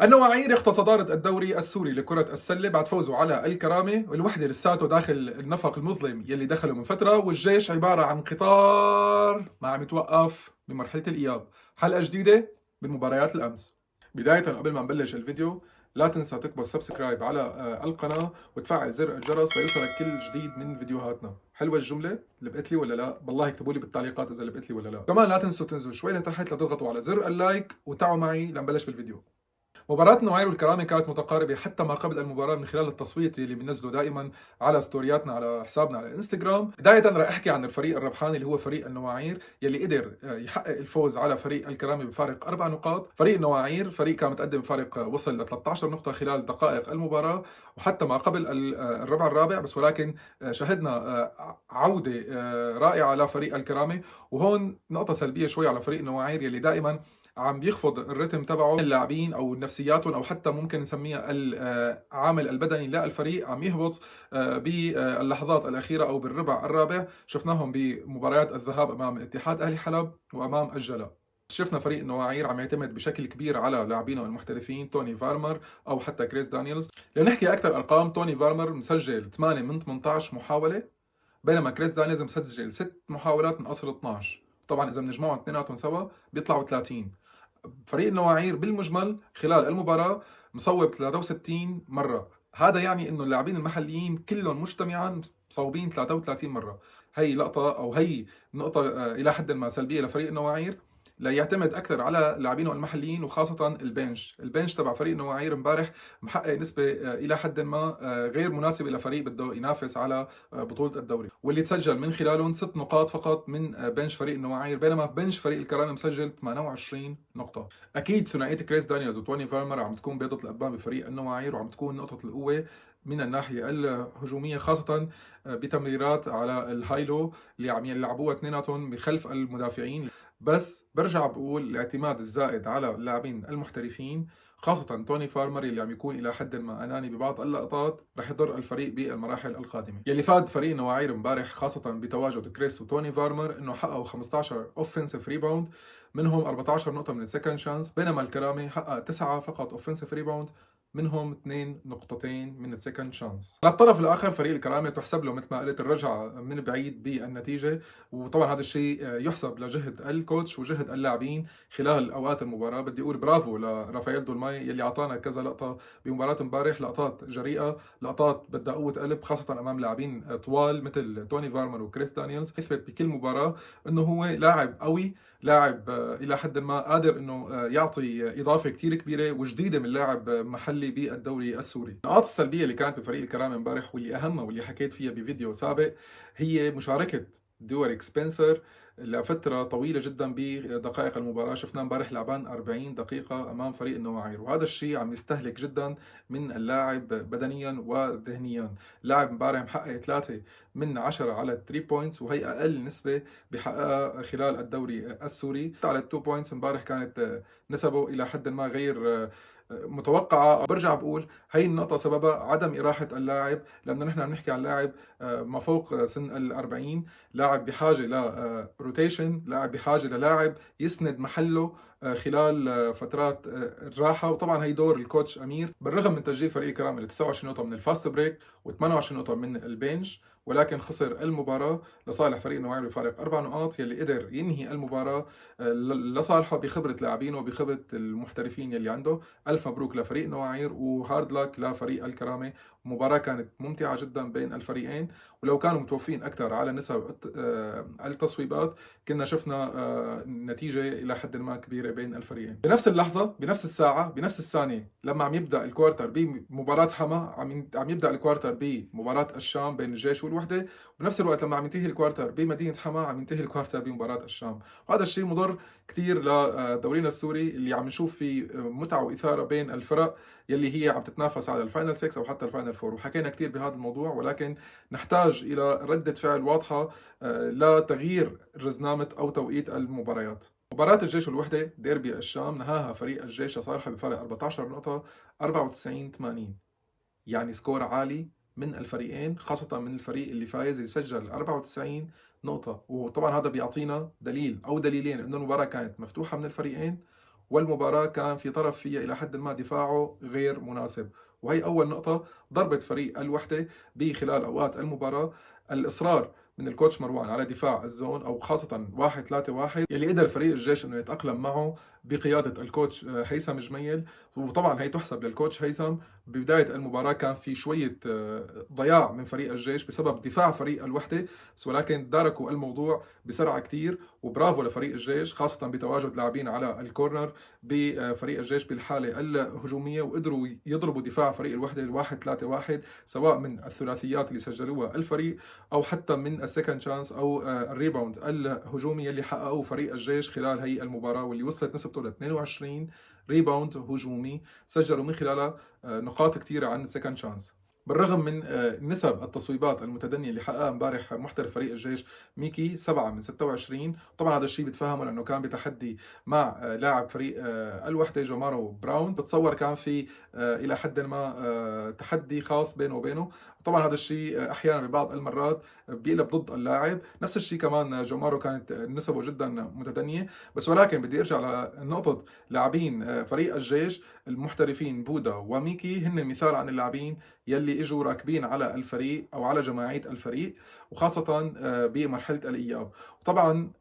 النواعير يخطى صدارة الدوري السوري لكرة السلة بعد فوزه على الكرامة، والوحدة لساته داخل النفق المظلم يلي دخله من فترة، والجيش عبارة عن قطار ما عم يتوقف بمرحلة الإياب. حلقة جديدة من مباريات الأمس. بداية قبل ما نبلش الفيديو لا تنسى تكبس سبسكرايب على القناة وتفعل زر الجرس ليوصلك كل جديد من فيديوهاتنا. حلوة الجملة؟ لبقت لي ولا لا؟ بالله اكتبوا لي بالتعليقات إذا لبقت لي ولا لا. كمان لا تنسوا تنزلوا شوي لتحت لتضغطوا على زر اللايك وتعوا معي لنبلش بالفيديو. مباراة النواعير والكرامة كانت متقاربة حتى ما قبل المباراة من خلال التصويت اللي بننزله دائما على ستورياتنا على حسابنا على الانستغرام. بداية رح احكي عن الفريق الربحاني اللي هو فريق النواعير يلي قدر يحقق الفوز على فريق الكرامة بفارق 4 نقاط. فريق النواعير فريق كان متقدم بفارق وصل ل 13 نقطة خلال دقائق المباراة وحتى ما قبل الربع الرابع، بس ولكن شهدنا عودة رائعة لفريق الكرامة. وهون نقطة سلبية شوي على فريق النواعير يلي دائما عم بيخفض الرتم تبعه اللاعبين او نفسياتهم، او حتى ممكن نسميها العامل البدني للفريق عم يهبط باللحظات الاخيره او بالربع الرابع. شفناهم بمباريات الذهاب امام اتحاد اهلي حلب وامام الجلاء. شفنا فريق النواعير عم يعتمد بشكل كبير على لاعبينه المحترفين توني فارمر او حتى كريس دانييلز. لنحكي اكثر ارقام، توني فارمر مسجل 8 من 18 محاوله، بينما كريس دانييلز مسجل 6 محاولات من اصل 12. طبعا اذا بنجمعهم اثنيناتهم سوا بيطلعوا 30. فريق النواعير بالمجمل خلال المباراة مصوب 63 مرة. هذا يعني انه اللاعبين المحليين كلهم مجتمعا مصوبين 33 مرة. هي لقطة او هي نقطة الى حد ما سلبية لفريق النواعير، ليعتمد اكثر على لاعبينه المحليين وخاصه البنش تبع فريق النواعير امبارح محقق نسبه الى حد ما غير مناسبه لفريق بده ينافس على بطوله الدوري، واللي تسجل من خلالهم 6 نقاط فقط من بنش فريق النواعير، بينما بنش فريق الكرامه مسجل 28 نقطه. اكيد ثنائيه كريس دانييلز وتوني فيرمر عم تكون بيضه الابان بفريق النواعير، وعم تكون نقطه القوه من الناحيه الهجوميه، خاصه بتمريرات على الهايلو اللي عم يلعبوها اثنيناتهم بخلف المدافعين. بس برجع بقول الاعتماد الزائد على اللاعبين المحترفين خاصة توني فارمر اللي عم يكون إلى حد ما أناني ببعض اللقطات رح يضر الفريق بالمراحل القادمة. يلي فاد فريق نواعير امبارح خاصة بتواجد كريس وتوني فارمر إنه حققوا 15 اوفنسيف ريباوند، منهم 14 نقطة من السكند شانس، بينما الكرامي حقق 9 فقط اوفنسيف ريباوند، منهم 2 نقطتين من السكند شانس. على الطرف الاخر فريق الكرامه تحسب له مثل ما قلت الرجعه من بعيد بالنتيجه، وطبعا هذا الشيء يحسب لجهد الكوتش وجهد اللاعبين خلال اوقات المباراه. بدي اقول برافو لرافائيل دولماي يلي اعطانا كذا لقطه بمباراه امبارح، لقطات جريئه، لقطات بدها قوه قلب، خاصه امام لاعبين طوال مثل توني فارمر وكريس دانييلز. يثبت بكل مباراه انه هو لاعب قوي، لاعب الى حد ما قادر انه يعطي اضافه كثير كبيره وجديده من لاعب محلي بالدوري السوري. النقاط السلبيه اللي كانت بفريق الكرامه امبارح واللي اهمها واللي حكيت فيها بفيديو سابق هي مشاركه دوريك سبنسر لفترة طويلة جدا بدقائق المباراة. شفناه امبارح لعبان 40 دقيقة أمام فريق النواعير، وهذا الشيء عم يستهلك جدا من اللاعب بدنيا وذهنيا. لاعب امبارح محقق 3 من 10 على 3 بوينتس، وهي أقل نسبة بحققها خلال الدوري السوري. على 2 بوينتس امبارح كانت نسبه إلى حد ما غير متوقعة. برجع بقول هي النقطة سببها عدم إراحة اللاعب، لأنه نحن عم نحكي عن لاعب ما فوق سن ال40، لاعب بحاجة لروتيشن، لاعب بحاجة للاعب يسند محله خلال فترات الراحة. وطبعا هي دور الكوتش أمير. بالرغم من تسجيل فريق الكرامة ل 29 نقطة من الفاست بريك و28 نقطة من البنش، ولكن خسر المباراة لصالح فريق النواعير بفارق 4 نقاط، يلي قدر ينهي المباراة لصالحه بخبرة لاعبينه وبخبرة المحترفين يلي عنده. ألف مبروك لفريق نواعير وهارد لك لفريق الكرامة. مباراة كانت ممتعة جدا بين الفريقين، ولو كانوا متوفين أكثر على نسب التصويبات كنا شفنا نتيجة إلى حد ما كبيرة بين الفريقين. بنفس اللحظة، بنفس الساعة، بنفس الثانية لما عم يبدأ الكوارتر بمباراة حما، عم يبدأ الكوارتر بمباراة الشام بين الجيش والوحدة، وبنفس الوقت لما عم ينتهي الكوارتر بمدينة حما عم ينتهي الكوارتر بمباراة الشام. وهذا الشيء مضر كثير لدورينا السوري اللي عم نشوف فيه متعة وإثارة بين الفرق يلي هي عم تتنافس على الفاينل 6 أو حتى الفاينل 4. وحكينا كثير بهذا الموضوع، ولكن نحتاج إلى ردة فعل واضحة لتغيير رزنامة أو توقيت المباريات. مباراة الجيش والوحدة ديربي الشام نهاها فريق الجيش لصالحه بفارق 14 نقطة 94-80، يعني سكور عالي من الفريقين، خاصة من الفريق اللي فايز اللي سجل 94 نقطة. وطبعا هذا بيعطينا دليل أو دليلين إنه المباراة كانت مفتوحة من الفريقين، والمباراة كان في طرف فيها إلى حد ما دفاعه غير مناسب. وهي أول نقطة ضربت فريق الوحدة بخلال أوقات المباراة. الإصرار من الكوتش مروان على دفاع الزون، او خاصه 1-3-1، يلي قدر فريق الجيش انه يتاقلم معه بقياده الكوتش هيثم جميل. وطبعا هي تحسب للكوتش هيثم. ببدايه المباراه كان في شويه ضياع من فريق الجيش بسبب دفاع فريق الوحده، ولكن داركوا الموضوع بسرعه كثير. وبرافو لفريق الجيش خاصه بتواجد لاعبين على الكورنر بفريق الجيش بالحاله الهجوميه، وقدروا يضربوا دفاع فريق الوحده 1-3-1، سواء من الثلاثيات اللي سجلوها الفريق او حتى من السكند شانس او الريباوند الهجومي اللي حققوه فريق الجيش خلال هي المباراه، واللي وصلت نسبته ل 22 ريباوند هجومي سجلوا من خلالها نقاط كثيره عن السكند شانس. بالرغم من نسب التصويبات المتدنيه اللي حققها امبارح محترف فريق الجيش ميكي 7 من 26، طبعا هذا الشيء بتفهمه لانه كان بتحدي مع لاعب فريق الوحده جومارو براون. بتصور كان في الى حد ما تحدي خاص بينه وبينه. طبعا هذا الشيء احيانا ببعض المرات بيقلب ضد اللاعب. نفس الشيء كمان جومارو كانت نسبه جدا متدنيه. بس ولكن بدي ارجع لنقطه لاعبين فريق الجيش المحترفين بودا وميكي، هن مثال عن اللاعبين يلي اجوا راكبين على الفريق او على جماعيه الفريق، وخاصه بمرحله الاياب. وطبعا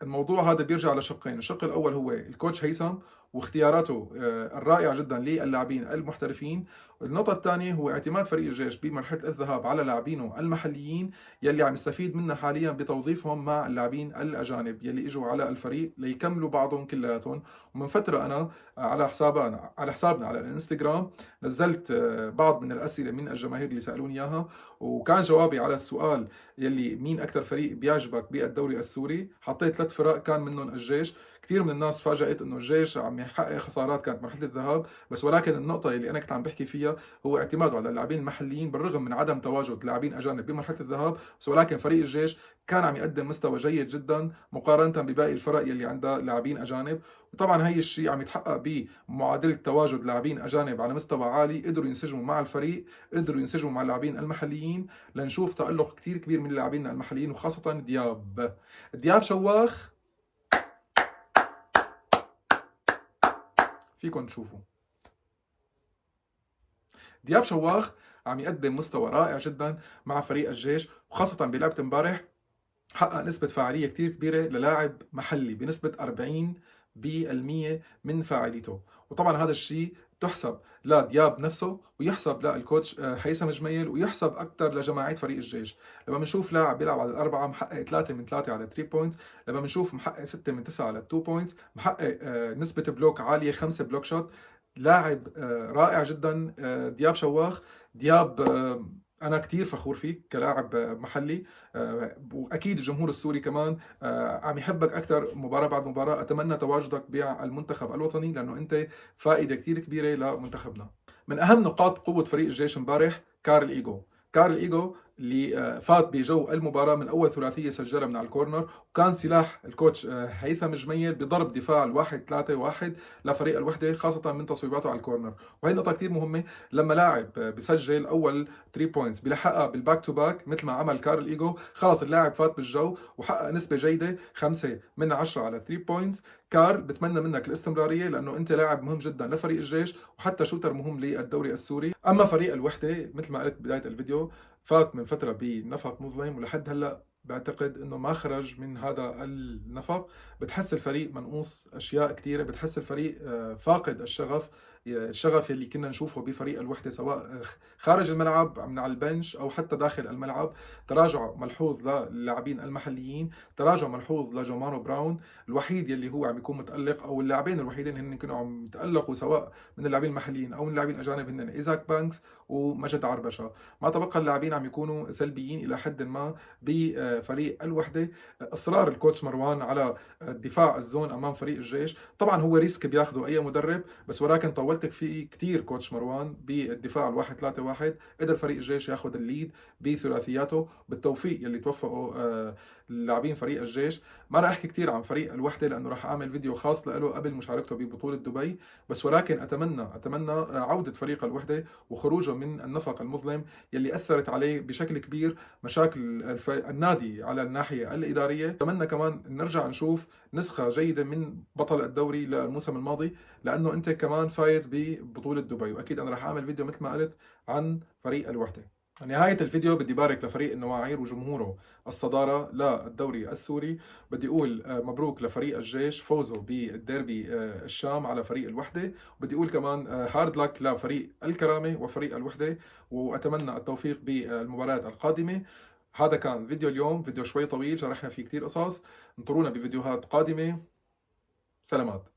الموضوع هذا بيرجع لشقين. الشق الاول هو الكوتش هيثم واختياراته الرائعه جدا للاعبين المحترفين. النقطه الثانيه هو اعتماد فريق الجيش بمرحله الذهاب على لاعبينه المحليين يلي عم يستفيد منها حاليا بتوظيفهم مع اللاعبين الاجانب يلي اجوا على الفريق ليكملوا بعضهم كلياتهم. ومن فتره انا على حسابنا على الانستغرام نزلت بعض من الاسئله من الجماهير اللي سالوني اياها، وكان جوابي على السؤال يلي مين اكثر فريق بيعجبك بالدوري السوري، حطيت 3 فرق كان منهم الجيش. كثير من الناس فاجأت انه الجيش عم يحقق خسارات كانت مرحله الذهاب، بس ولكن النقطه اللي انا كنت عم بحكي فيها هو اعتماده على اللاعبين المحليين بالرغم من عدم تواجد لاعبين اجانب بمرحله الذهاب. بس ولكن فريق الجيش كان عم يقدم مستوى جيد جدا مقارنه بباقي الفرق يلي عندها لاعبين اجانب. وطبعا هي الشيء عم يتحقق بمعادله تواجد لاعبين اجانب على مستوى عالي، قدروا ينسجموا مع الفريق، قدروا ينسجموا مع اللاعبين المحليين، لنشوف تألق كثير كبير من اللاعبين المحليين وخاصه دياب شواخ. فيكم تشوفوا دياب شواخ عم يقدم مستوى رائع جدا مع فريق الجيش، وخاصة بلعبة امبارح حقق نسبة فاعلية كتير كبيرة للاعب محلي بنسبة 40% من فاعليته. وطبعا هذا الشيء تحسب لدياب نفسه، ويحسب للكوتش هيثم جميل، ويحسب اكثر لجماعيه فريق الجيش. لما بنشوف لاعب بيلعب على الاربعه محقق 3 من 3 على 3 بوينتس، لما بنشوف محقق 6 من 9 على 2 بوينتس، محقق نسبه بلوك عاليه 5 بلوك شوت. لاعب رائع جدا دياب شواخ. دياب أنا كتير فخور فيك كلاعب محلي، وأكيد الجمهور السوري كمان عم يحبك أكثر مباراة بعد مباراة. أتمنى تواجدك بالمنتخب الوطني لأنه أنت فائدة كتير كبيرة لمنتخبنا. من أهم نقاط قوة فريق الجيش امبارح كارل إيجو اللي فات بجو المباراة من أول ثلاثية سجلها من على الكورنر، وكان سلاح الكوتش هيثم جميل بضرب دفاع 1-3-1 لفريق الوحدة، خاصة من تصويباته على الكورنر. وهي نقطة كتير مهمة. لما لاعب بسجل أول 3 بوينتس بيلحقها بالباك تو باك مثل ما عمل كارل إيجو، خلص اللاعب فات بالجو وحقق نسبة جيدة 5 من 10 على 3 بوينتس. كارل بتمنى منك الاستمرارية لأنه أنت لاعب مهم جدا لفريق الجيش، وحتى شوتر مهم للدوري السوري. أما فريق الوحدة مثل ما قلت بداية الفيديو فات من فترة بنفق مظلم، ولحد هلا بعتقد انه ما خرج من هذا النفق. بتحس الفريق منقوص اشياء كثيره، بتحس الفريق فاقد الشغف اللي كنا نشوفه بفريق الوحده سواء خارج الملعب من على البنش او حتى داخل الملعب. تراجع ملحوظ للاعبين المحليين، تراجع ملحوظ لجومارو براون الوحيد يلي هو عم يكون متالق، او اللاعبين الوحيدين هن كانوا عم يتالقوا سواء من اللاعبين المحليين او من اللاعبين الاجانب هن ايزاك بانكس ومجد عربشه. ما تبقى اللاعبين عم يكونوا سلبيين الى حد ما بفريق الوحده. اصرار الكوتش مروان على دفاع الزون امام فريق الجيش، طبعا هو ريسك بياخذه اي مدرب، بس ولكن طولت شاركتك فيه كتير كوتش مروان بالدفاع الواحد 3-1. قدر فريق الجيش ياخذ الليد بثلاثياته بالتوفيق يلي توفقوا اللاعبين فريق الجيش. ما راح احكي كتير عن فريق الوحده لانه راح اعمل فيديو خاص له قبل مشاركته ببطوله دبي، بس ولكن اتمنى عوده فريق الوحده وخروجه من النفق المظلم يلي اثرت عليه بشكل كبير مشاكل النادي على الناحيه الاداريه. اتمنى كمان نرجع نشوف نسخه جيده من بطل الدوري للموسم الماضي، لانه انت كمان فايت ببطوله دبي، واكيد انا راح اعمل فيديو مثل ما قلت عن فريق الوحده. نهاية الفيديو بدي بارك لفريق النواعير وجمهوره الصدارة للدوري السوري. بدي أقول مبروك لفريق الجيش فوزه بالديربي الشام على فريق الوحدة. بدي أقول كمان هارد لك لفريق الكرامة وفريق الوحدة، وأتمنى التوفيق بالمباريات القادمة. هذا كان فيديو اليوم، فيديو شوي طويل شرحنا فيه كتير قصص. انطرونا بفيديوهات قادمة. سلامات.